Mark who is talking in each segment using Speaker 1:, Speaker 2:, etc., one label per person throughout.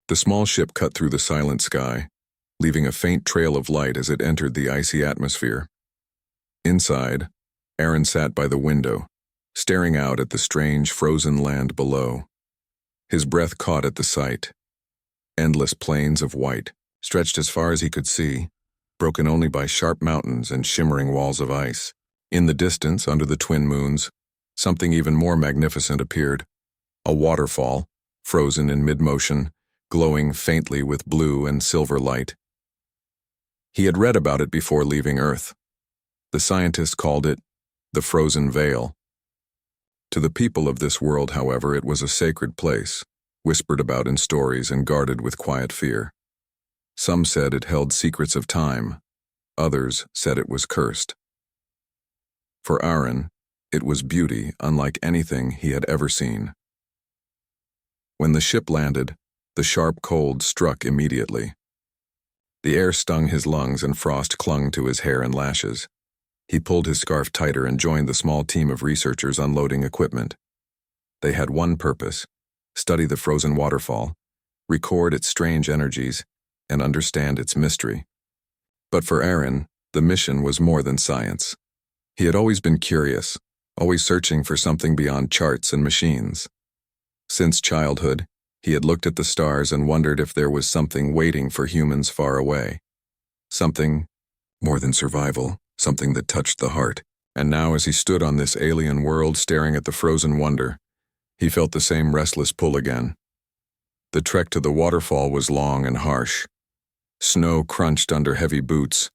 Speaker 1: The small ship cut through the silent sky, leaving a faint trail of light as it entered the icy atmosphere. Inside, Aaron sat by the window, staring out at the strange frozen land below. His breath caught at the sight. Endless plains of white, stretched as far as he could see, broken only by sharp mountains and shimmering walls of ice. In the distance, under the twin moons, something even more magnificent appeared. A waterfall, frozen in mid-motion, glowing faintly with blue and silver light. He had read about it before leaving Earth. The scientists called it the Frozen Veil. To the people of this world, however, it was a sacred place, whispered about in stories and guarded with quiet fear. Some said it held secrets of time. Others said it was cursed. For Aaron, it was beauty unlike anything he had ever seen. When the ship landed, the sharp cold struck immediately. The air stung his lungs and frost clung to his hair and lashes. He pulled his scarf tighter and joined the small team of researchers unloading equipment. They had one purpose: study the frozen waterfall, record its strange energies, and understand its mystery. But for Aaron, the mission was more than science. He had always been curious, always searching for something beyond charts and machines. Since childhood, he had looked at the stars and wondered if there was something waiting for humans far away. Something more than survival, something that touched the heart. And now, as he stood on this alien world staring at the frozen wonder, he felt the same restless pull again. The trek to the waterfall was long and harsh. Snow crunched under heavy boots,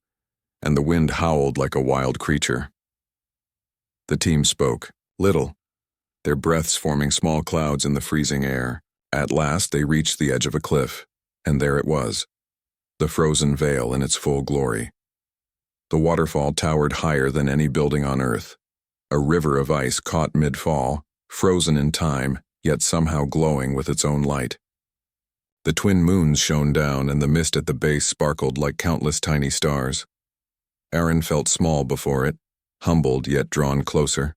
Speaker 1: and the wind howled like a wild creature. The team spoke, little, their breaths forming small clouds in the freezing air. At last they reached the edge of a cliff, and there it was, the frozen veil in its full glory. The waterfall towered higher than any building on Earth, a river of ice caught mid-fall, frozen in time, yet somehow glowing with its own light. The twin moons shone down, and the mist at the base sparkled like countless tiny stars. Aaron felt small before it, humbled yet drawn closer.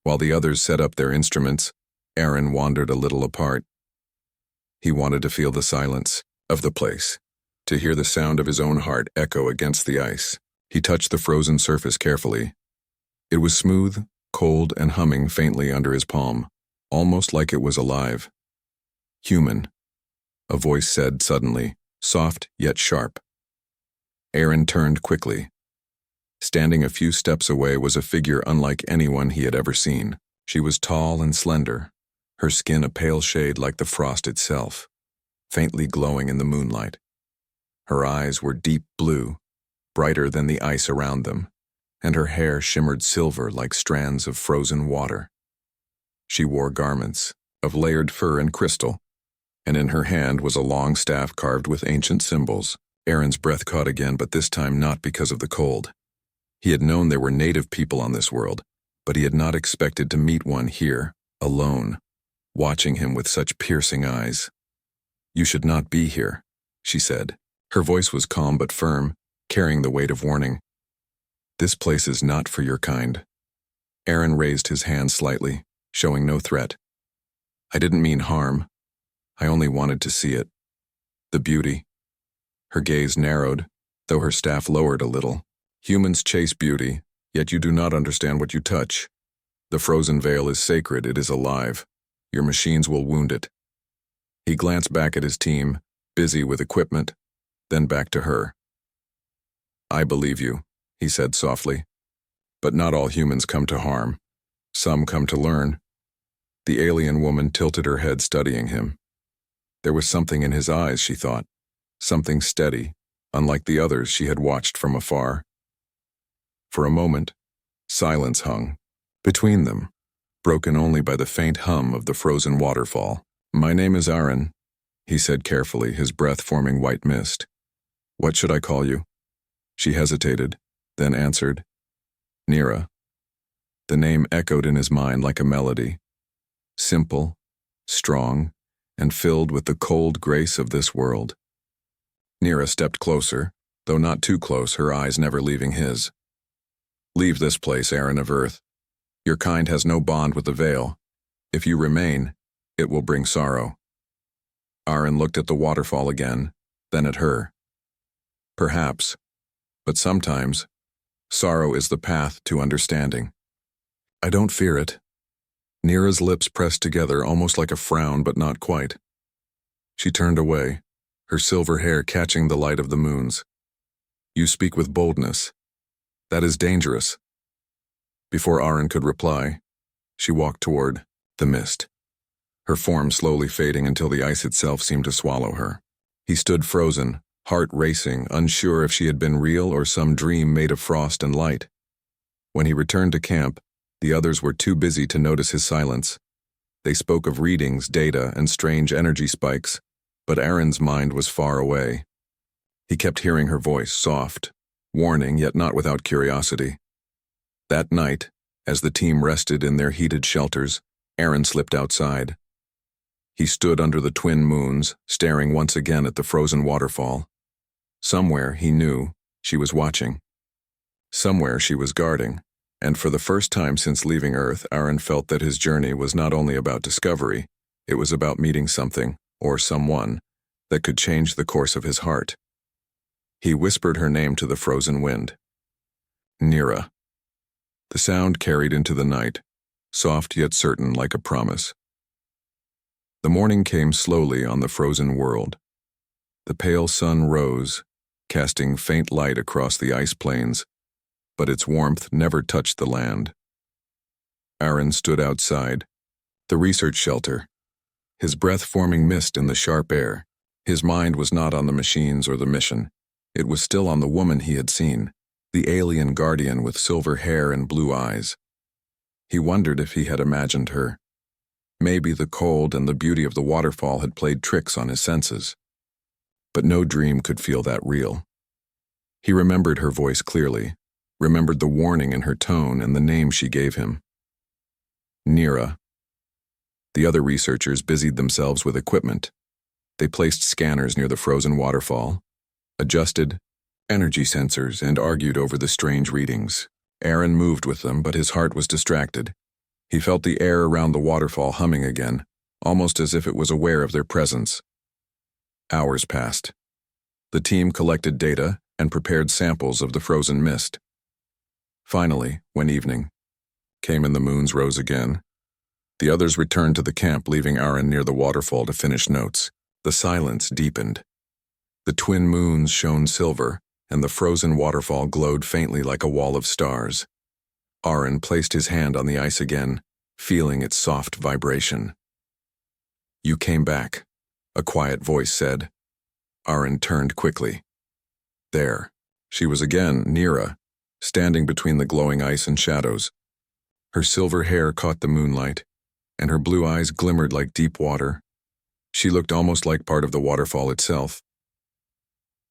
Speaker 1: While the others set up their instruments, Aaron wandered a little apart. He wanted to feel the silence of the place, to hear the sound of his own heart echo against the ice. He touched the frozen surface carefully. It was smooth, cold, and humming faintly under his palm, almost like it was alive. Human, a voice said suddenly, soft yet sharp. Aaron turned quickly. Standing a few steps away was a figure unlike anyone he had ever seen. She was tall and slender, her skin a pale shade like the frost itself, faintly glowing in the moonlight. Her eyes were deep blue, brighter than the ice around them, and her hair shimmered silver like strands of frozen water. She wore garments of layered fur and crystal, and in her hand was a long staff carved with ancient symbols. Aaron's breath caught again, but this time not because of the cold. He had known there were native people on this world, but he had not expected to meet one here, alone, watching him with such piercing eyes. "You should not be here," she said. Her voice was calm but firm, carrying the weight of warning. "This place is not for your kind." Aaron raised his hand slightly, showing no threat. "I didn't mean harm. I only wanted to see it. The beauty." Her gaze narrowed, though her staff lowered a little. "Humans chase beauty, yet you do not understand what you touch. The frozen veil is sacred, it is alive. Your machines will wound it." He glanced back at his team, busy with equipment, then back to her. "I believe you," he said softly. "But not all humans come to harm. Some come to learn." The alien woman tilted her head, studying him. There was something in his eyes, she thought, something steady, unlike the others she had watched from afar. For a moment, silence hung between them, broken only by the faint hum of the frozen waterfall. "My name is Aaron," he said carefully, his breath forming white mist. "What should I call you?" She hesitated, then answered, "Nira." The name echoed in his mind like a melody, simple, strong, and filled with the cold grace of this world. Nira stepped closer, though not too close, her eyes never leaving his. "Leave this place, Aaron of Earth. Your kind has no bond with the veil. If you remain, it will bring sorrow." Aaron looked at the waterfall again, then at her. Perhaps, but sometimes, sorrow is the path to understanding. I don't fear it. Nira's lips pressed together almost like a frown, but not quite. She turned away, her silver hair catching the light of the moons. You speak with boldness. That is dangerous. Before Aaron could reply, she walked toward the mist, her form slowly fading until the ice itself seemed to swallow her. He stood frozen, heart racing, unsure if she had been real or some dream made of frost and light. When he returned to camp, the others were too busy to notice his silence. They spoke of readings, data, and strange energy spikes, but Aaron's mind was far away. He kept hearing her voice, soft, warning yet not without curiosity. That night, as the team rested in their heated shelters, Aaron slipped outside. He stood under the twin moons, staring once again at the frozen waterfall. Somewhere, he knew, she was watching. Somewhere she was guarding, and for the first time since leaving Earth, Aaron felt that his journey was not only about discovery, it was about meeting something, or someone, that could change the course of his heart. He whispered her name to the frozen wind. Nira. The sound carried into the night, soft yet certain like a promise. The morning came slowly on the frozen world. The pale sun rose, casting faint light across the ice plains, but its warmth never touched the land. Aaron stood outside, the research shelter, his breath forming mist in the sharp air. His mind was not on the machines or the mission. It was still on the woman he had seen, the alien guardian with silver hair and blue eyes. He wondered if he had imagined her. Maybe the cold and the beauty of the waterfall had played tricks on his senses. But no dream could feel that real. He remembered her voice clearly, remembered the warning in her tone and the name she gave him. Nira. The other researchers busied themselves with equipment. They placed scanners near the frozen waterfall, adjusted energy sensors, and argued over the strange readings. Aaron moved with them, but his heart was distracted. He felt the air around the waterfall humming again, almost as if it was aware of their presence. Hours passed. The team collected data and prepared samples of the frozen mist. Finally, when evening came and the moons rose again, the others returned to the camp, leaving Aaron near the waterfall to finish notes. The silence deepened. The twin moons shone silver, and the frozen waterfall glowed faintly like a wall of stars. Aaron placed his hand on the ice again, feeling its soft vibration. You came back, a quiet voice said. Aaron turned quickly. There, she was again, Nira, standing between the glowing ice and shadows. Her silver hair caught the moonlight, and her blue eyes glimmered like deep water. She looked almost like part of the waterfall itself.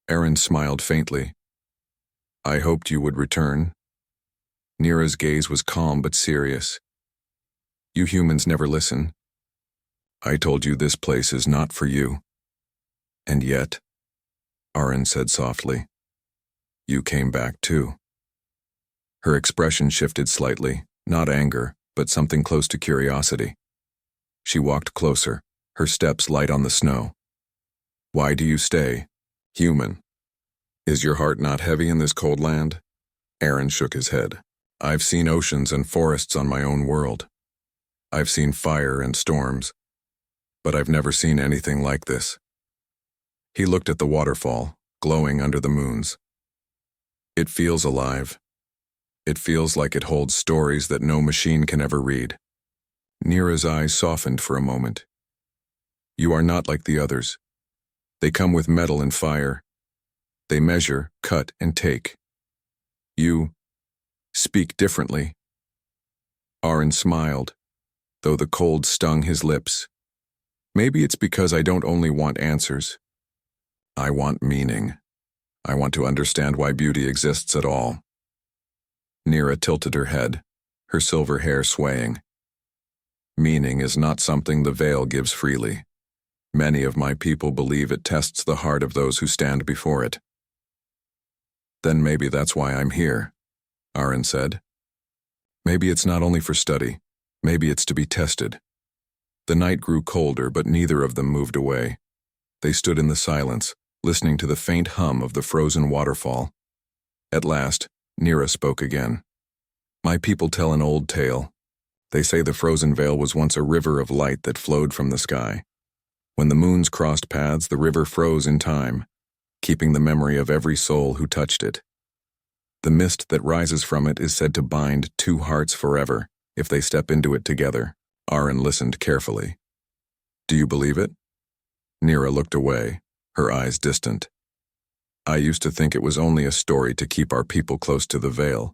Speaker 1: Aaron smiled faintly. I hoped you would return. Nira's gaze was calm but serious. You humans never listen. I told you this place is not for you. And yet, Aaron said softly, you came back too. Her expression shifted slightly, not anger, but something close to curiosity. She walked closer, her steps light on the snow. Why do you stay, human? Is your heart not heavy in this cold land? Aaron shook his head. I've seen oceans and forests on my own world. I've seen fire and storms, but I've never seen anything like this. He looked at the waterfall, glowing under the moons. It feels alive. It feels like it holds stories that no machine can ever read. Nira's eyes softened for a moment. You are not like the others. They come with metal and fire. They measure, cut, and take. You speak differently. Aaron smiled, though the cold stung his lips. Maybe it's because I don't only want answers. I want meaning. I want to understand why beauty exists at all. Nira tilted her head, her silver hair swaying. Meaning is not something the veil gives freely. Many of my people believe it tests the heart of those who stand before it. Then maybe that's why I'm here, Aaron said. Maybe it's not only for study. Maybe it's to be tested. The night grew colder, but neither of them moved away. They stood in the silence, listening to the faint hum of the frozen waterfall. At last, Nira spoke again. My people tell an old tale. They say the frozen veil was once a river of light that flowed from the sky. When the moons crossed paths, the river froze in time, keeping the memory of every soul who touched it. The mist that rises from it is said to bind two hearts forever if they step into it together. Aaron listened carefully. Do you believe it? Nira looked away, her eyes distant. I used to think it was only a story to keep our people close to the veil.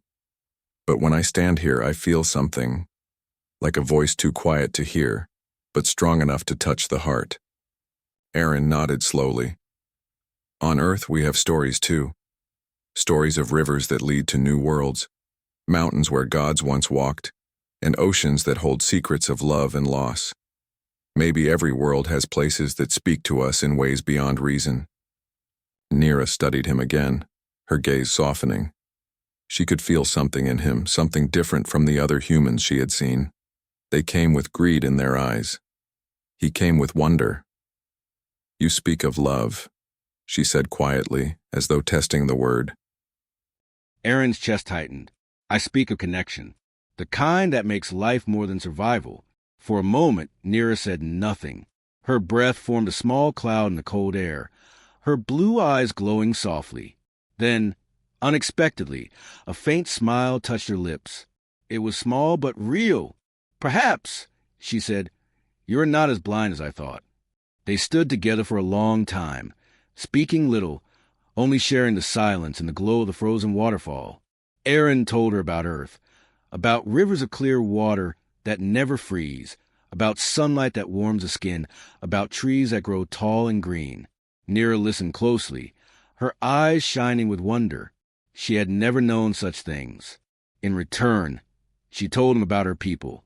Speaker 1: But when I stand here, I feel something, like a voice too quiet to hear, but strong enough to touch the heart. Aaron nodded slowly. On Earth, we have stories too. Stories of rivers that lead to new worlds, mountains where gods once walked, and oceans that hold secrets of love and loss. Maybe every world has places that speak to us in ways beyond reason. Nira studied him again, her gaze softening. She could feel something in him, something different from the other humans she had seen. They came with greed in their eyes. He came with wonder. You speak of love, she said quietly, as though testing the word.
Speaker 2: Aaron's chest tightened. I speak of connection, the kind that makes life more than survival. For a moment, Nira said nothing. Her breath formed a small cloud in the cold air, her blue eyes glowing softly. Then, unexpectedly, a faint smile touched her lips. It was small but real. Perhaps, she said, you're not as blind as I thought. They stood together for a long time, speaking little, only sharing the silence and the glow of the frozen waterfall. Aaron told her about Earth, about rivers of clear water that never freeze, about sunlight that warms the skin, about trees that grow tall and green. Nira listened closely, her eyes shining with wonder. She had never known such things. In return, she told him about her people,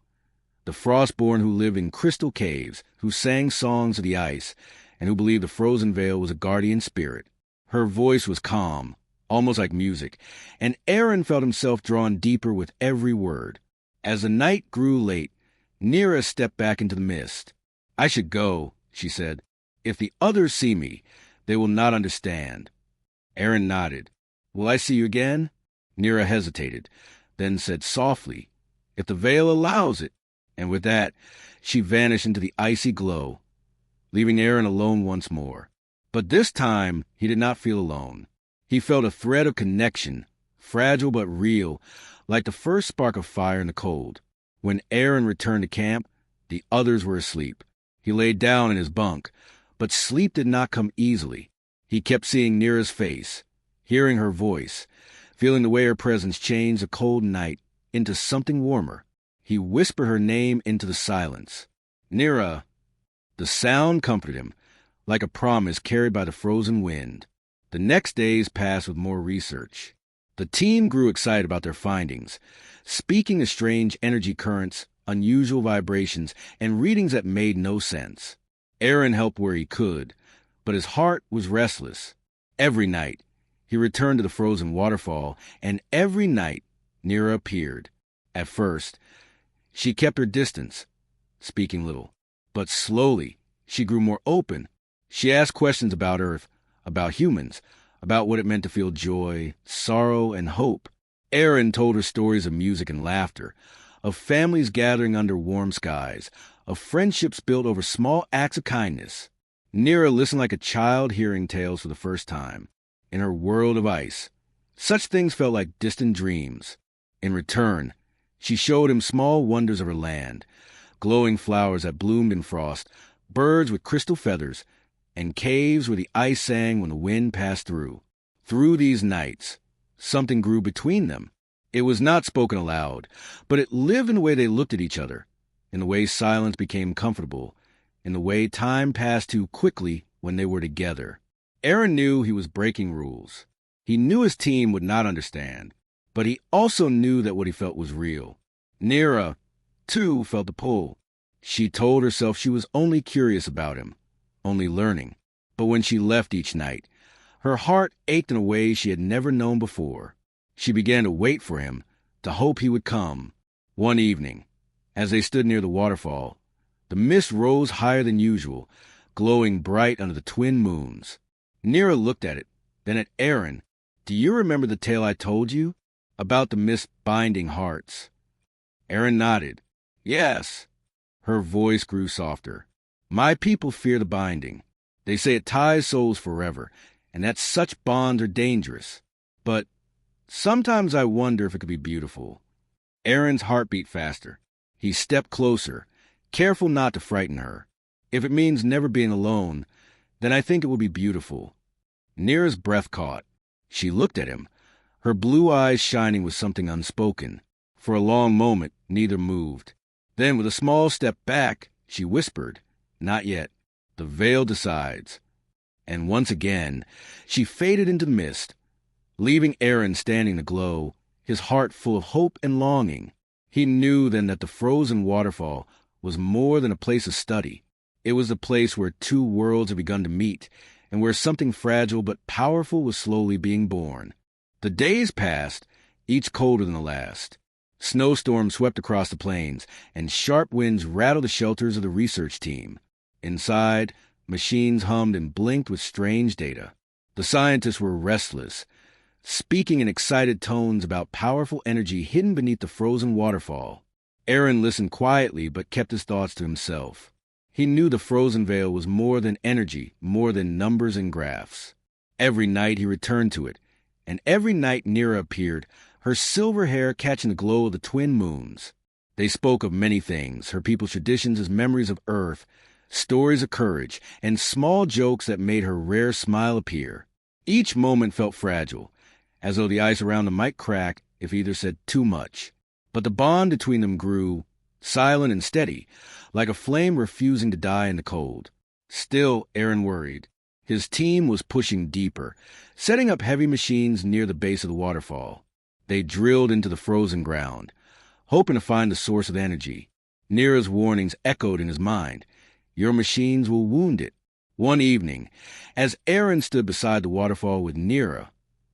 Speaker 2: the Frostborn who lived in crystal caves, who sang songs of the ice, and who believed the frozen veil was a guardian spirit. Her voice was calm, almost like music, and Aaron felt himself drawn deeper with every word. As the night grew late, Nira stepped back into the mist. I should go, she said. If the others see me, they will not understand. Aaron nodded. Will I see you again? Nira hesitated, then said softly, if the veil allows it. And with that, she vanished into the icy glow, leaving Aaron alone once more. But this time, he did not feel alone. He felt a thread of connection, fragile but real, like the first spark of fire in the cold. When Aaron returned to camp, the others were asleep. He lay down in his bunk, but sleep did not come easily. He kept seeing Nira's face, hearing her voice, feeling the way her presence changed a cold night into something warmer. He whispered her name into the silence. Nira. The sound comforted him, like a promise carried by the frozen wind. The next days passed with more research. The team grew excited about their findings, speaking of strange energy currents, unusual vibrations, and readings that made no sense. Aaron helped where he could, but his heart was restless. Every night, he returned to the frozen waterfall, and every night, Nira appeared. At first, she kept her distance, speaking little. But slowly, she grew more open. She asked questions about Earth, about humans, about what it meant to feel joy, sorrow, and hope. Aaron told her stories of music and laughter, of families gathering under warm skies, of friendships built over small acts of kindness. Nira listened like a child hearing tales for the first time. In her world of ice, such things felt like distant dreams. In return, she showed him small wonders of her land, glowing flowers that bloomed in frost, birds with crystal feathers, and caves where the ice sang when the wind passed through. Through these nights, something grew between them. It was not spoken aloud, but it lived in the way they looked at each other, in the way silence became comfortable, in the way time passed too quickly when they were together. Aaron knew he was breaking rules. He knew his team would not understand, but he also knew that what he felt was real. Nira, too, felt the pull. She told herself she was only curious about him, only learning. But when she left each night, her heart ached in a way she had never known before. She began to wait for him, to hope he would come. One evening, as they stood near the waterfall, the mist rose higher than usual. glowing bright under the twin moons. Nira looked at it, then at Aaron. "Do you remember the tale I told you? About the mist binding hearts?" Aaron nodded. "Yes." Her voice grew softer. "My people fear the binding. They say it ties souls forever, and that such bonds are dangerous. But sometimes I wonder if it could be beautiful." Aaron's heart beat faster. He stepped closer, careful not to frighten her. "If it means never being alone, then I think it would be beautiful." Nira's breath caught. She looked at him, her blue eyes shining with something unspoken. For a long moment, neither moved. Then, with a small step back, she whispered, "Not yet. The veil decides." And once again, she faded into the mist, leaving Aaron standing aglow, his heart full of hope and longing. He knew then that the frozen waterfall was more than a place of study. It was the place where two worlds had begun to meet, and where something fragile but powerful was slowly being born. The days passed, each colder than the last. Snowstorms swept across the plains, and sharp winds rattled the shelters of the research team. Inside, machines hummed and blinked with strange data. The scientists were restless, speaking in excited tones about powerful energy hidden beneath the frozen waterfall. Aaron listened quietly but kept his thoughts to himself. He knew the frozen veil was more than energy, more than numbers and graphs. Every night he returned to it, and every night Nira appeared, her silver hair catching the glow of the twin moons. They spoke of many things, her people's traditions as memories of Earth, stories of courage, and small jokes that made her rare smile appear. Each moment felt fragile, as though the ice around them might crack if either said too much. But the bond between them grew, silent and steady, like a flame refusing to die in the cold. Still, Aaron worried. His team was pushing deeper, setting up heavy machines near the base of the waterfall. They drilled into the frozen ground, hoping to find the source of energy. Nira's warnings echoed in his mind. Your machines will wound it. One evening, as Aaron stood beside the waterfall with Nira,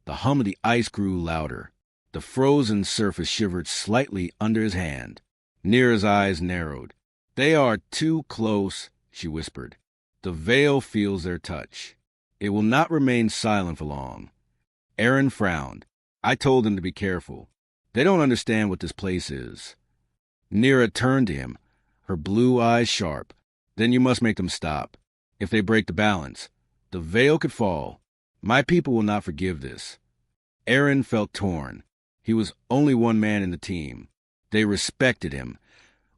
Speaker 2: the hum of the ice grew louder. The frozen surface shivered slightly under his hand. Nira's eyes narrowed. "They are too close," she whispered. "The veil feels their touch. It will not remain silent for long." Aaron frowned. "I told them to be careful. They don't understand what this place is." Nira turned to him, her blue eyes sharp. "Then you must make them stop. If they break the balance, the veil could fall. My people will not forgive this." Aaron felt torn. He was only one man in the team. They respected him,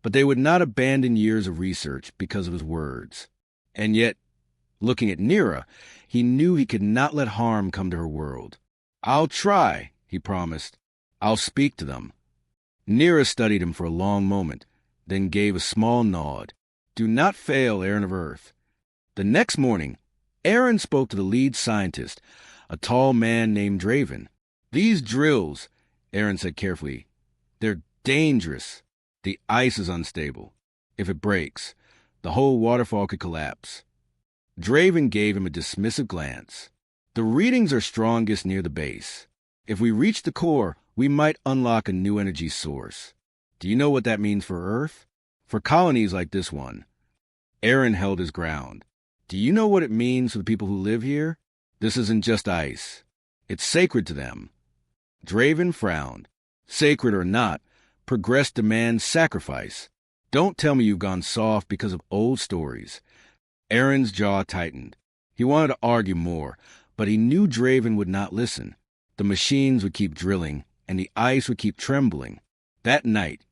Speaker 2: but they would not abandon years of research because of his words. And yet, looking at Nira, he knew he could not let harm come to her world. "I'll try," he promised. "I'll speak to them." Nira studied him for a long moment, then gave a small nod. "Do not fail, Aaron of Earth." The next morning, Aaron spoke to the lead scientist, a tall man named Draven. "These drills," Aaron said carefully, "they're dangerous. The ice is unstable. If it breaks, the whole waterfall could collapse." Draven gave him a dismissive glance. "The readings are strongest near the base. If we reach the core, we might unlock a new energy source. Do you know what that means for Earth? For colonies like this one?" Aaron held his ground. "Do you know what it means for the people who live here? This isn't just ice. It's sacred to them." Draven frowned. "Sacred or not, progress demands sacrifice. Don't tell me you've gone soft because of old stories." Aaron's jaw tightened. He wanted to argue more, but he knew Draven would not listen. The machines would keep drilling, and the ice would keep trembling. That night,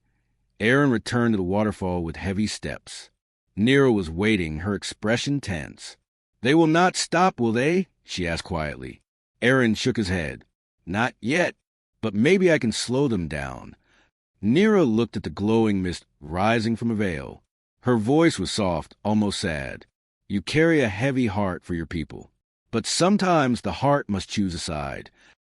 Speaker 2: Aaron returned to the waterfall with heavy steps. Nira was waiting, her expression tense. "They will not stop, will they?" she asked quietly. Aaron shook his head. "Not yet, but maybe I can slow them down." Nira looked at the glowing mist rising from a veil. Her voice was soft, almost sad. "You carry a heavy heart for your people, but sometimes the heart must choose a side."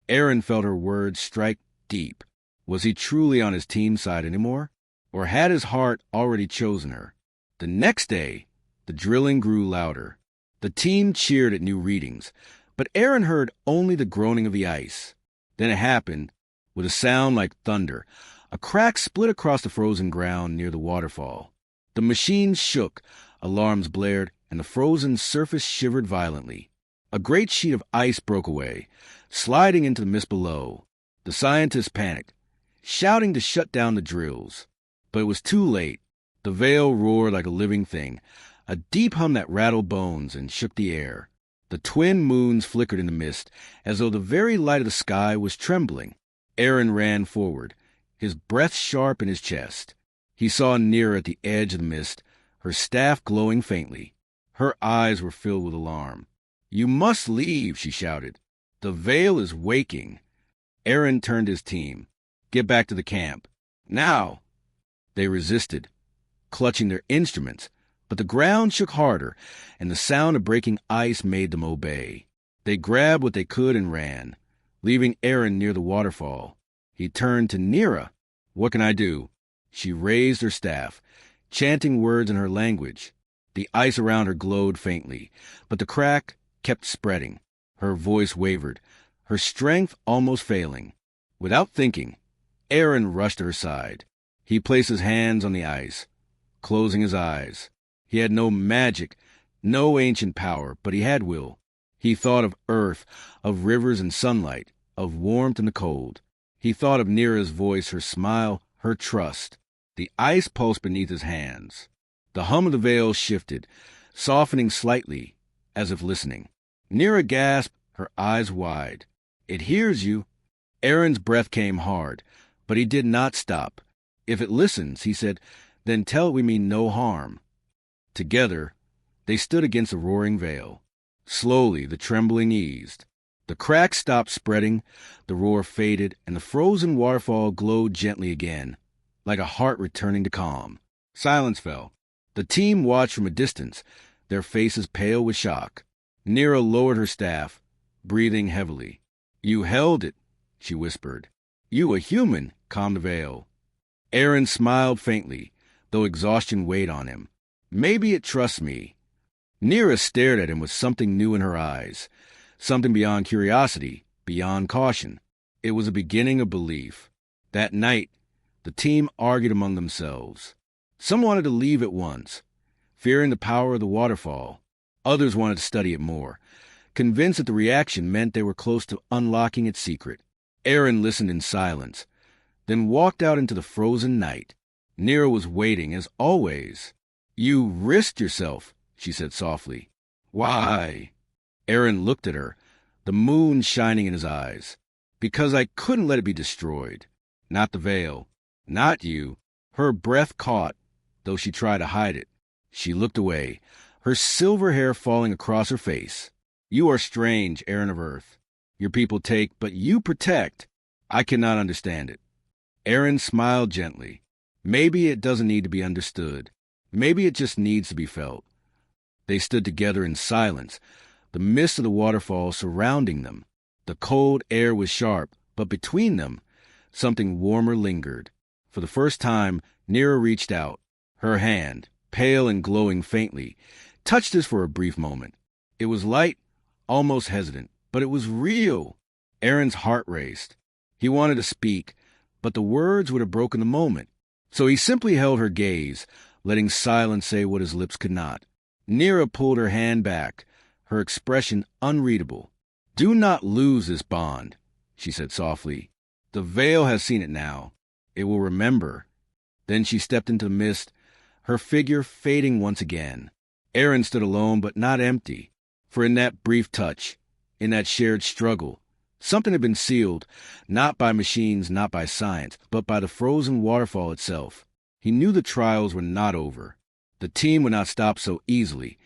Speaker 2: Aaron felt her words strike deep. Was he truly on his team's side anymore? Or had his heart already chosen her? The next day, the drilling grew louder. The team cheered at new readings, but Aaron heard only the groaning of the ice. Then it happened, with a sound like thunder. A crack split across the frozen ground near the waterfall. The machines shook, alarms blared, and the frozen surface shivered violently. A great sheet of ice broke away, sliding into the mist below. The scientists panicked, shouting to shut down the drills. But it was too late. The veil roared like a living thing, a deep hum that rattled bones and shook the air. The twin moons flickered in the mist, as though the very light of the sky was trembling. Aaron ran forward, his breath sharp in his chest. He saw Nira at the edge of the mist, her staff glowing faintly. Her eyes were filled with alarm. "You must leave," she shouted. "The veil is waking." Aaron turned his team. "Get back to the camp. Now!" They resisted, clutching their instruments, but the ground shook harder, and the sound of breaking ice made them obey. They grabbed what they could and ran, leaving Aaron near the waterfall. He turned to Nira. "What can I do?" She raised her staff, chanting words in her language. The ice around her glowed faintly, but the crack kept spreading. Her voice wavered, her strength almost failing. Without thinking, Aaron rushed to her side. He placed his hands on the ice, closing his eyes. He had no magic, no ancient power, but he had will. He thought of earth, of rivers and sunlight, of warmth and the cold. He thought of Nira's voice, her smile, her trust. The ice pulsed beneath his hands. The hum of the veil shifted, softening slightly, as if listening. Nira gasped, her eyes wide. "It hears you." Aaron's breath came hard, but he did not stop. "If it listens," he said, "then tell it we mean no harm." Together, they stood against the roaring veil. Slowly, the trembling eased. The crack stopped spreading, the roar faded, and the frozen waterfall glowed gently again, like a heart returning to calm. Silence fell. The team watched from a distance, their faces pale with shock. Nira lowered her staff, breathing heavily. "You held it," she whispered. "You, a human," calmed the veil. Aaron smiled faintly, though exhaustion weighed on him. "Maybe it trusts me." Nira stared at him with something new in her eyes, something beyond curiosity, beyond caution. It was a beginning of belief. That night, the team argued among themselves. Some wanted to leave at once, fearing the power of the waterfall. Others wanted to study it more, convinced that the reaction meant they were close to unlocking its secret. Aaron listened in silence, then walked out into the frozen night. Nira was waiting, as always. "You risked yourself," she said softly. "Why?" Aaron looked at her, the moon shining in his eyes. "Because I couldn't let it be destroyed. Not the veil. Not you." Her breath caught, though she tried to hide it. She looked away, her silver hair falling across her face. "You are strange, Aaron of Earth. Your people take, but you protect. I cannot understand it." Aaron smiled gently. "Maybe it doesn't need to be understood. Maybe it just needs to be felt." They stood together in silence, the mist of the waterfall surrounding them. The cold air was sharp, but between them, something warmer lingered. For the first time, Nira reached out. Her hand, pale and glowing faintly, touched his for a brief moment. It was light, almost hesitant, but it was real. Aaron's heart raced. He wanted to speak, but the words would have broken the moment. So he simply held her gaze, letting silence say what his lips could not. Nira pulled her hand back, her expression unreadable. "Do not lose this bond," she said softly. "The veil has seen it now. It will remember." Then she stepped into the mist, her figure fading once again. Aaron stood alone but not empty, for in that brief touch, in that shared struggle, something had been sealed, not by machines, not by science, but by the frozen waterfall itself. He knew the trials were not over. The team would not stop so easily,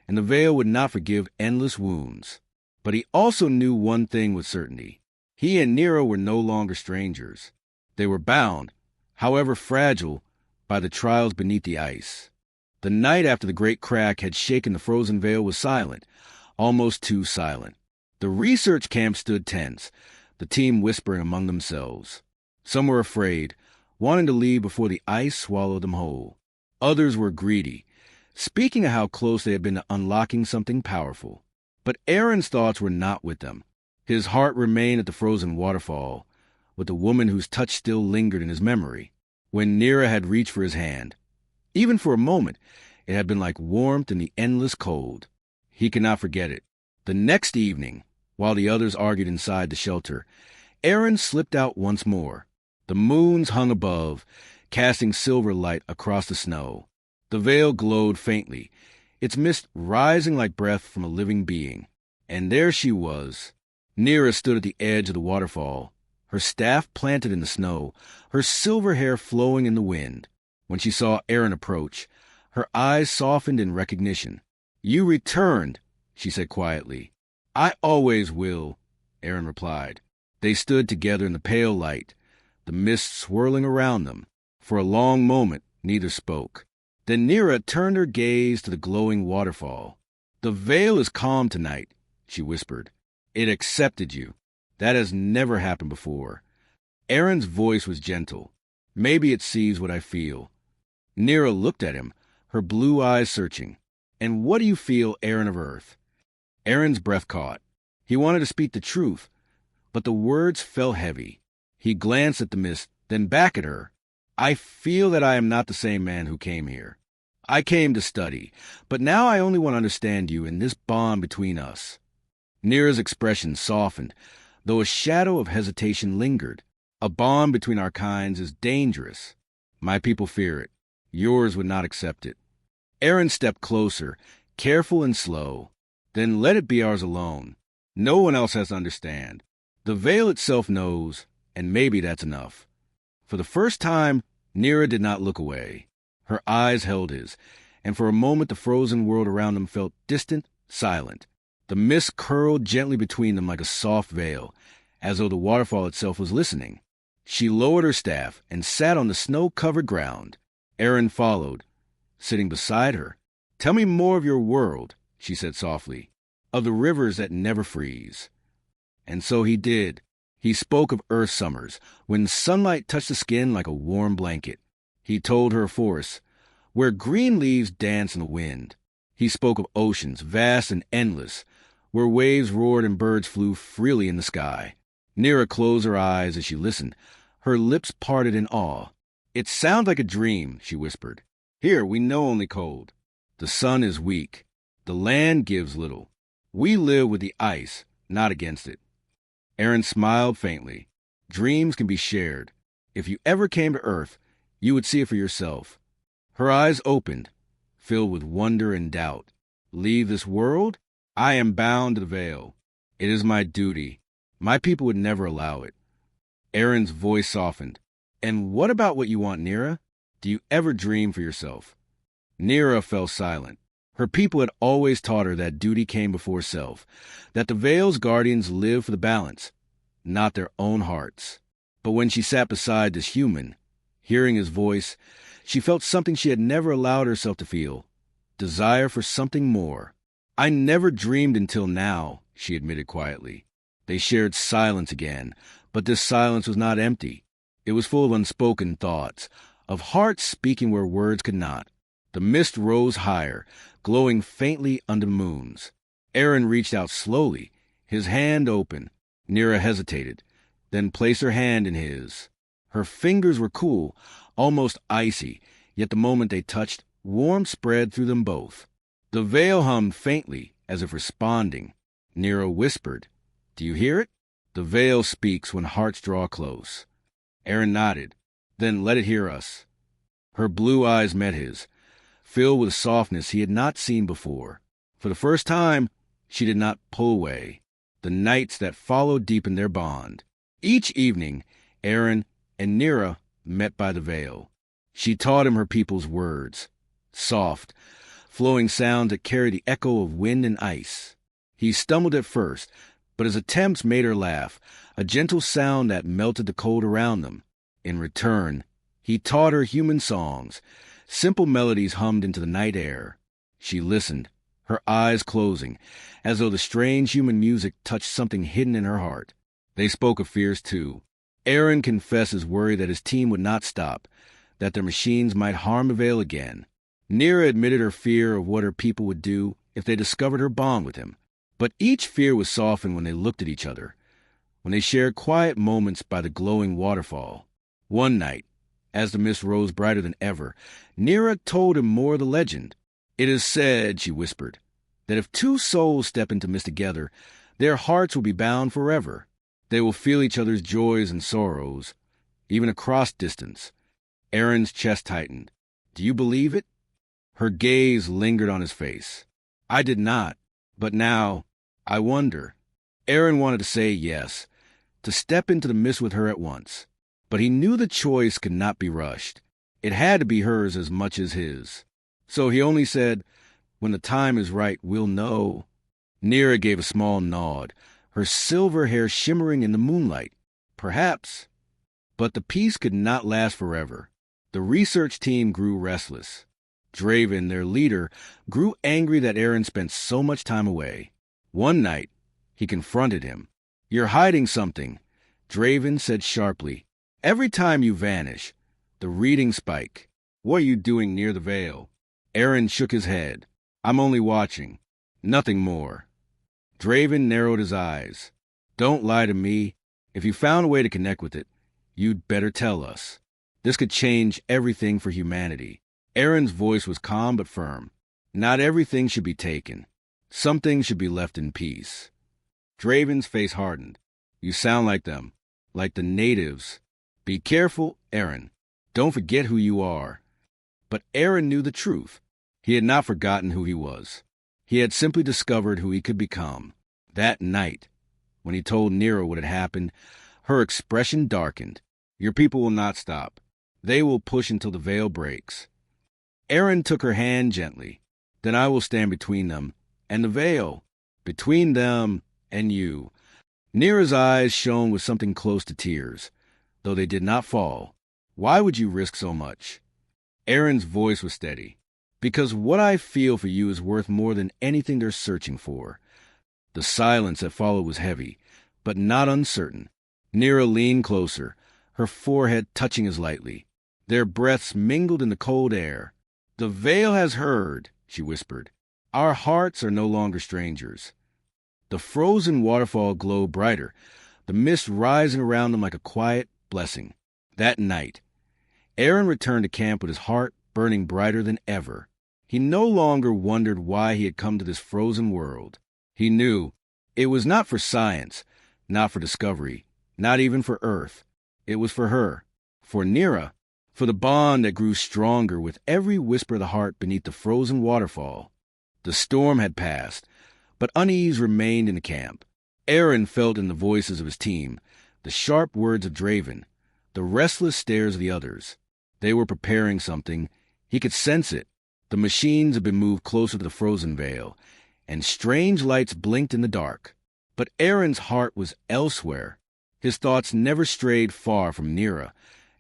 Speaker 2: and the veil would not forgive endless wounds. But he also knew one thing with certainty. He and Nira were no longer strangers. They were bound, however fragile, by the trials beneath the ice. The night after the great crack had shaken the frozen veil was silent, almost too silent. The research camp stood tense, the team whispering among themselves. Some were afraid, wanting to leave before the ice swallowed them whole. Others were greedy, speaking of how close they had been to unlocking something powerful. But Aaron's thoughts were not with them. His heart remained at the frozen waterfall, with the woman whose touch still lingered in his memory. When Nira had reached for his hand, even for a moment, It had been like warmth in the endless cold. He could not forget it. The next evening, while the others argued inside the shelter, Aaron slipped out once more. The moons hung above, casting silver light across the snow. The veil glowed faintly, its mist rising like breath from a living being. And there she was. Nira stood at the edge of the waterfall, her staff planted in the snow, her silver hair flowing in the wind. When she saw Aaron approach, her eyes softened in recognition. "You returned," she said quietly. "I always will," Aaron replied. They stood together in the pale light, the mist swirling around them. For a long moment, neither spoke. Then Nira turned her gaze to the glowing waterfall. "The veil is calm tonight," she whispered. "It accepted you. That has never happened before." Aaron's voice was gentle. "Maybe it sees what I feel." Nira looked at him, her blue eyes searching. "And what do you feel, Aaron of Earth?" Aaron's breath caught. He wanted to speak the truth, but the words fell heavy. He glanced at the mist, then back at her. "I feel that I am not the same man who came here. I came to study, but now I only want to understand you and this bond between us." Nira's expression softened, though a shadow of hesitation lingered. "A bond between our kinds is dangerous. My people fear it. Yours would not accept it." Aaron stepped closer, careful and slow. "Then let it be ours alone. No one else has to understand. The veil itself knows, and maybe that's enough." For the first time, Nira did not look away. Her eyes held his, and for a moment the frozen world around them felt distant, silent. The mist curled gently between them like a soft veil, as though the waterfall itself was listening. She lowered her staff and sat on the snow-covered ground. Aaron followed, sitting beside her. "Tell me more of your world," she said softly, "of the rivers that never freeze." And so he did. He spoke of Earth summers, when sunlight touched the skin like a warm blanket. He told her of forests, where green leaves danced in the wind. He spoke of oceans, vast and endless, where waves roared and birds flew freely in the sky. Nira closed her eyes as she listened, her lips parted in awe. "It sounds like a dream," she whispered. "Here we know only cold. The sun is weak. The land gives little. We live with the ice, not against it." Aaron smiled faintly. "Dreams can be shared. If you ever came to Earth, you would see it for yourself." Her eyes opened, filled with wonder and doubt. "Leave this world? I am bound to the veil. It is my duty. My people would never allow it." Aaron's voice softened. "And what about what you want, Nira? Do you ever dream for yourself?" Nira fell silent. Her people had always taught her that duty came before self, that the veil's guardians live for the balance, not their own hearts. But when she sat beside this human, hearing his voice, she felt something she had never allowed herself to feel, desire for something more. "I never dreamed until now," she admitted quietly. They shared silence again, but this silence was not empty. It was full of unspoken thoughts, of hearts speaking where words could not. The mist rose higher, glowing faintly under the moons. Aaron reached out slowly, his hand open. Nira hesitated, then placed her hand in his. Her fingers were cool, almost icy, yet the moment they touched, warmth spread through them both. The veil hummed faintly, as if responding. Nira whispered, "Do you hear it? The veil speaks when hearts draw close." Aaron nodded. "Then let it hear us." Her blue eyes met his, filled with softness he had not seen before. For the first time, she did not pull away. The nights that followed deepened their bond. Each evening, Aaron and Nira met by the veil. She taught him her people's words, soft, flowing sounds that carried the echo of wind and ice. He stumbled at first, but his attempts made her laugh, a gentle sound that melted the cold around them. In return, he taught her human songs, simple melodies hummed into the night air. She listened, her eyes closing, as though the strange human music touched something hidden in her heart. They spoke of fears too. Aaron confessed his worry that his team would not stop, that their machines might harm the veil again. Nira admitted her fear of what her people would do if they discovered her bond with him. But each fear was softened when they looked at each other, when they shared quiet moments by the glowing waterfall. One night, as the mist rose brighter than ever, Nira told him more of the legend. It is said, she whispered, that if two souls step into mist together, their hearts will be bound forever. They will feel each other's joys and sorrows, even across distance. Aaron's chest tightened. Do you believe it? Her gaze lingered on his face. I did not, but now, I wonder. Aaron wanted to say yes, to step into the mist with her at once, but he knew the choice could not be rushed. It had to be hers as much as his. So he only said, when the time is right, we'll know. Nira gave a small nod, her silver hair shimmering in the moonlight. Perhaps. But the peace could not last forever. The research team grew restless. Draven, their leader, grew angry that Aaron spent so much time away. One night, he confronted him. You're hiding something, Draven said sharply. Every time you vanish, the readings spike. What are you doing near the veil? Aaron shook his head. I'm only watching. Nothing more. Draven narrowed his eyes. Don't lie to me. If you found a way to connect with it, you'd better tell us. This could change everything for humanity. Aaron's voice was calm but firm. Not everything should be taken. Some things should be left in peace. Draven's face hardened. You sound like them. Like the natives. Be careful, Aaron. Don't forget who you are. But Aaron knew the truth. He had not forgotten who he was. He had simply discovered who he could become. That night, when he told Nira what had happened, her expression darkened. Your people will not stop. They will push until the veil breaks. Aaron took her hand gently. Then I will stand between them and the veil, between them and you. Nira's eyes shone with something close to tears, though they did not fall. Why would you risk so much? Aaron's voice was steady. Because what I feel for you is worth more than anything they're searching for. The silence that followed was heavy, but not uncertain. Nira leaned closer, her forehead touching his lightly. Their breaths mingled in the cold air. The veil has heard, she whispered. Our hearts are no longer strangers. The frozen waterfall glowed brighter, the mist rising around them like a quiet blessing. That night, Aaron returned to camp with his heart burning brighter than ever. He no longer wondered why he had come to this frozen world. He knew it was not for science, not for discovery, not even for Earth. It was for her, for Nira, for the bond that grew stronger with every whisper of the heart beneath the frozen waterfall. The storm had passed, but unease remained in the camp. Aaron felt in the voices of his team, the sharp words of Draven, the restless stares of the others. They were preparing something. He could sense it. The machines had been moved closer to the frozen veil, and strange lights blinked in the dark. But Aaron's heart was elsewhere. His thoughts never strayed far from Nira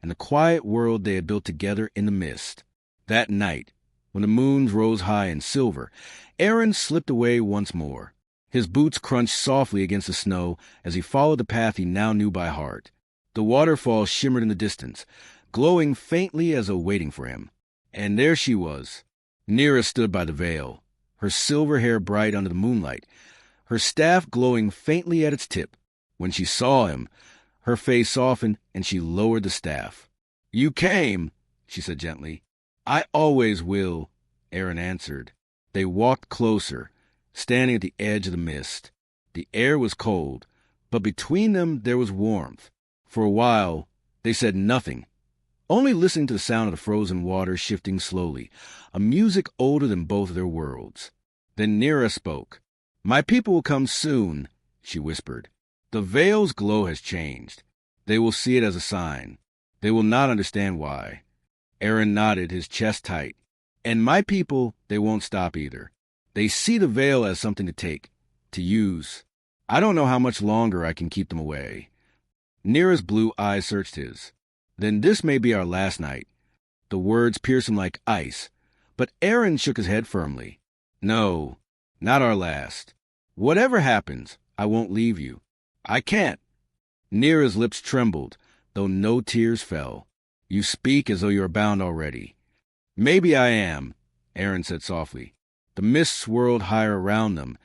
Speaker 2: and the quiet world they had built together in the mist. That night, when the moons rose high in silver, Aaron slipped away once more. His boots crunched softly against the snow as he followed the path he now knew by heart. The waterfall shimmered in the distance, glowing faintly as though waiting for him. And there she was. Nira stood by the veil, her silver hair bright under the moonlight, her staff glowing faintly at its tip. When she saw him, her face softened and she lowered the staff. You came, she said gently. I always will, Aaron answered. They walked closer, standing at the edge of the mist. The air was cold, but between them there was warmth. For a while, they said nothing, only listening to the sound of the frozen water shifting slowly, a music older than both of their worlds. Then Nira spoke. My people will come soon, she whispered. The veil's glow has changed. They will see it as a sign. They will not understand why. Aaron nodded, his chest tight. And my people, they won't stop either. They see the veil as something to take, to use. I don't know how much longer I can keep them away. Nira's blue eyes searched his. Then this may be our last night. The words pierced him like ice, but Aaron shook his head firmly. No, not our last. Whatever happens, I won't leave you. I can't. Nira's lips trembled, though no tears fell. You speak as though you are bound already. Maybe I am, Aaron said softly. The mist swirled higher around them,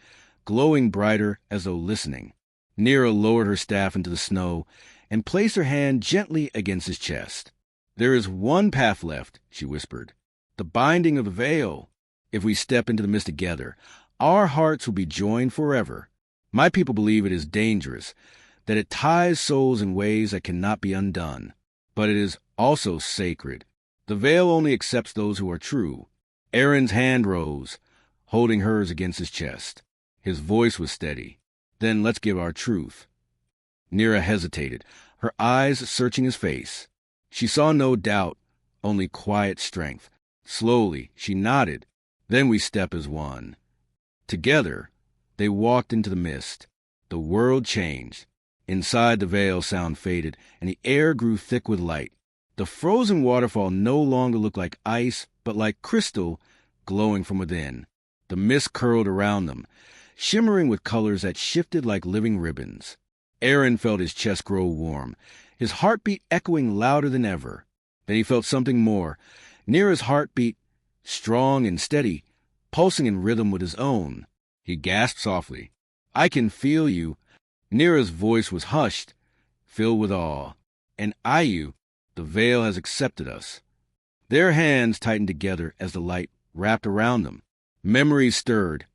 Speaker 2: glowing brighter as though listening. Nira lowered her staff into the snow and placed her hand gently against his chest. There is one path left, she whispered. The binding of the veil. If we step into the mist together, our hearts will be joined forever. My people believe it is dangerous, that it ties souls in ways that cannot be undone. But it is also sacred. The veil only accepts those who are true. Aaron's hand rose, holding hers against his chest. His voice was steady. Then let's give our truth. Nira hesitated, her eyes searching his face. She saw no doubt, only quiet strength. Slowly, she nodded. Then we step as one. Together, they walked into the mist. The world changed. Inside the veil, sound faded, and the air grew thick with light. The frozen waterfall no longer looked like ice, but like crystal glowing from within. The mist curled around them, shimmering with colors that shifted like living ribbons. Aaron felt his chest grow warm, his heartbeat echoing louder than ever. Then he felt something more. Nira's heartbeat, strong and steady, pulsing in rhythm with his own. He gasped softly. "I can feel you." Nira's voice was hushed, filled with awe. "And Ayu, the veil has accepted us." Their hands tightened together as the light wrapped around them. Memories stirred.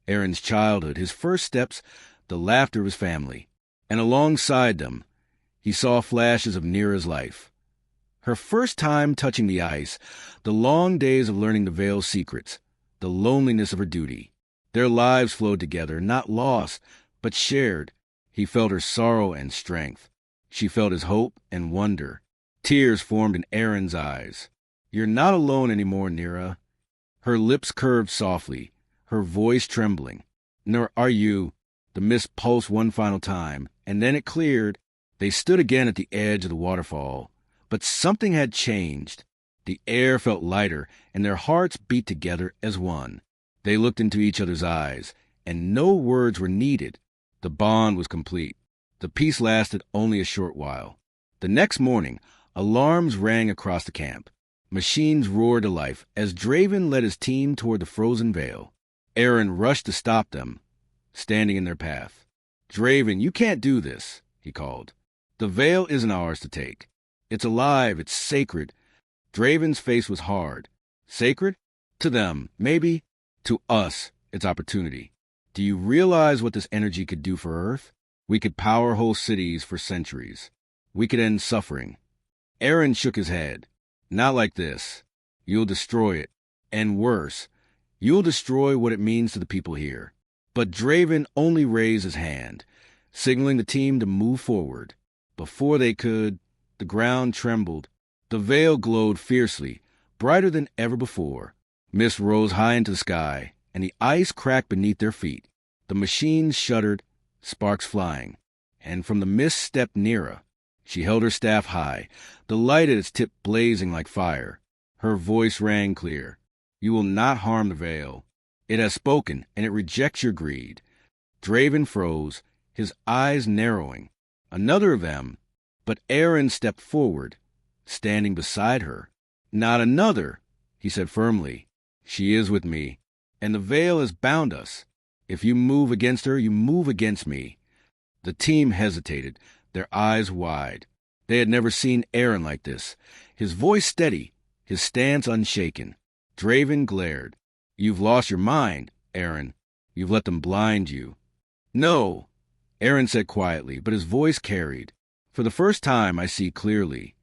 Speaker 2: Aaron's childhood, his first steps, the laughter of his family. And alongside them, he saw flashes of Nira's life. Her first time touching the ice, the long days of learning the veil's secrets, the loneliness of her duty. Their lives flowed together, not lost, but shared. He felt her sorrow and strength. She felt his hope and wonder. Tears formed in Aaron's eyes. "You're not alone anymore, Nira." Her lips curved softly, her voice trembling. "Nor are you." The mist pulsed one final time, and then it cleared. They stood again at the edge of the waterfall. But something had changed. The air felt lighter, and their hearts beat together as one. They looked into each other's eyes, and no words were needed. The bond was complete. The peace lasted only a short while. The next morning, alarms rang across the camp. Machines roared to life as Draven led his team toward the frozen veil. Aaron rushed to stop them, standing in their path. "Draven, you can't do this," he called. "The veil isn't ours to take. It's alive, it's sacred." Draven's face was hard. Sacred? To them, maybe. To us, it's opportunity. Do you realize what this energy could do for Earth? We could power whole cities for centuries. We could end suffering. Aaron shook his head. "Not like this. You'll destroy it. And worse, you'll destroy what it means to the people here." But Draven only raised his hand, signaling the team to move forward. Before they could, the ground trembled. The veil glowed fiercely, brighter than ever before. Mist rose high into the sky, and the ice cracked beneath their feet. The machines shuddered, sparks flying. And from the mist stepped Nira. She held her staff high, the light at its tip blazing like fire. Her voice rang clear. "You will not harm the veil. It has spoken, and it rejects your greed." Draven froze, his eyes narrowing. Another of them, but Aaron stepped forward, standing beside her. "Not another," he said firmly. "She is with me, and the veil has bound us. If you move against her, you move against me." The team hesitated, their eyes wide. They had never seen Aaron like this. His voice steady, his stance unshaken. Draven glared. "You've lost your mind, Aaron. You've let them blind you." "No," Aaron said quietly, but his voice carried. "For the first time, I see clearly."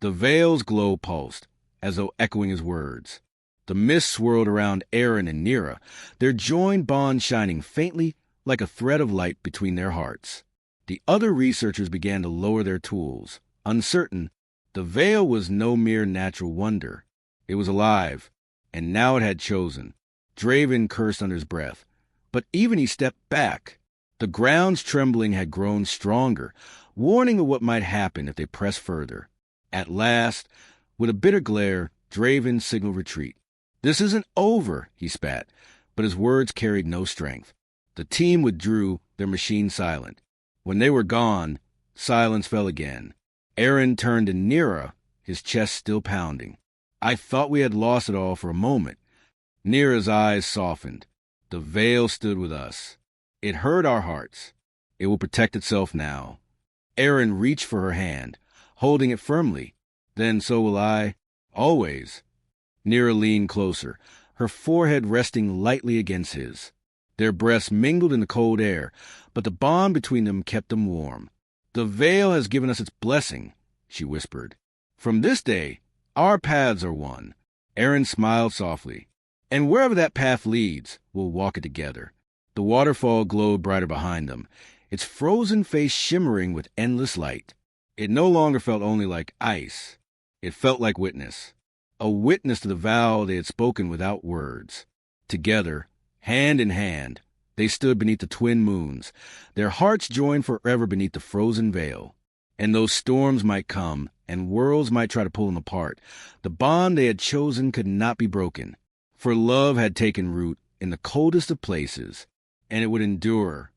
Speaker 2: The veil's glow pulsed, as though echoing his words. The mist swirled around Aaron and Nira, their joined bond shining faintly like a thread of light between their hearts. The other researchers began to lower their tools, uncertain. The veil was no mere natural wonder. It was alive, and now it had chosen. Draven cursed under his breath, but even he stepped back. The ground's trembling had grown stronger, warning of what might happen if they pressed further. At last, with a bitter glare, Draven signaled retreat. "This isn't over," he spat, but his words carried no strength. The team withdrew, their machine silent. When they were gone, silence fell again. Aaron turned to Nira, his chest still pounding. "I thought we had lost it all for a moment." Nira's eyes softened. "The veil stood with us. It hurt our hearts. It will protect itself now." Aaron reached for her hand, holding it firmly. "Then so will I. Always." Nira leaned closer, her forehead resting lightly against his. Their breaths mingled in the cold air, but the bond between them kept them warm. "The veil has given us its blessing," she whispered. "From this day, our paths are one." Aaron smiled softly. "And wherever that path leads, we'll walk it together." The waterfall glowed brighter behind them, its frozen face shimmering with endless light. It no longer felt only like ice. It felt like witness. A witness to the vow they had spoken without words. Together, hand in hand, they stood beneath the twin moons, their hearts joined forever beneath the frozen veil. And though storms might come, and worlds might try to pull them apart, the bond they had chosen could not be broken. For love had taken root in the coldest of places, and it would endure